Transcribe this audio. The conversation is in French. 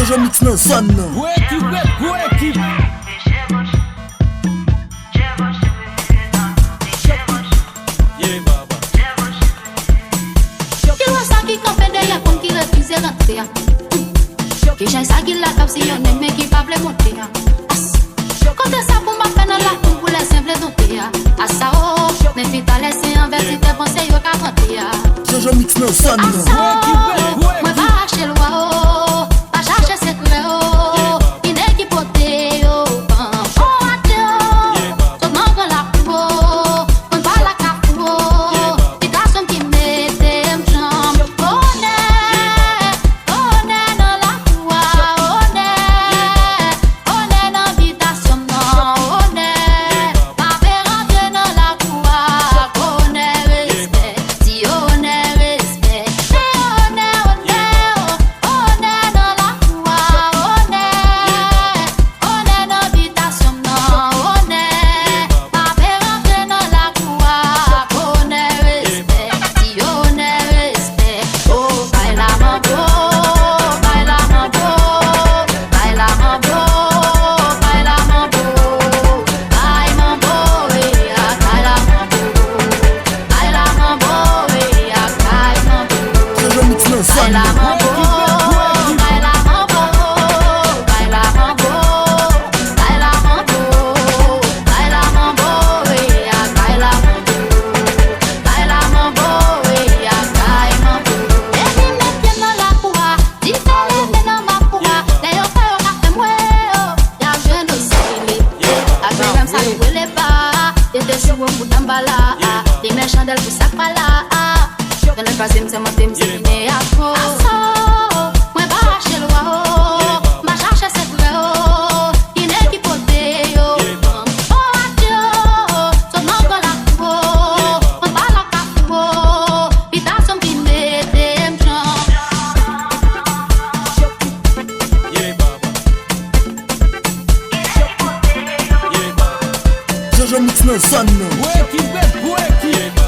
Jojo mix nan zon nan. Go ekip. Yeah, baba. Ki lwa sa ki kampe de ya kon ki refize rentre ya. Ki jen sa ki la kap si yon eme ki pa ple monte ya. Kote sa pou ma fe nan la pou pou le simple donte ya. Asa o, ne fita lese en versite pense yo ka kante ya. Jojo mix nan zon nan. Asa o, mwen pa hache lwa o, pa chache sekre o. Ine ki pote yo, o ate o. Tot man kon la pou o, kon pa la ka pou o. Pita som ki mete mjam. One nan la pou a, one nan vitasyon nan. One, pa pe rentre nan la pou a. One respect, si one respect. One nan la pou a. One nan vitasyon nan. One, pa pe rentre nan la pou a. One respect, si one respect. Oh, baila mambo, baila mambo, baila mambo, baila mambo, baila mambo, baila mambo, baila mambo. Jojo mix nan zon Baila nan. mambo, baila mambo, baila mambo, baila mambo, baila mambo, baila mambo, baila mambo, baila mambo. Baby mette nan la poua, di fe leve nan ma poua. Le yo fe yo ka fe mwe yo, ya jwen do sile. Agwe rem sa nou wele pa, yete sou wou pou tambala. Di men chandel pou sak pala. Dans le troisième, c'est mon thème, c'est fini à trop. Moi, pas hacher le roi, ma cherche, c'est vrai. Il est qui pote, yo. Oh, adieu, son nom, qu'on la trouve. On parle à cafou, pita, son qui met des mjans. Yeah, baba. Yeah, baba. Jojo mix nan zon nan. Go ekip.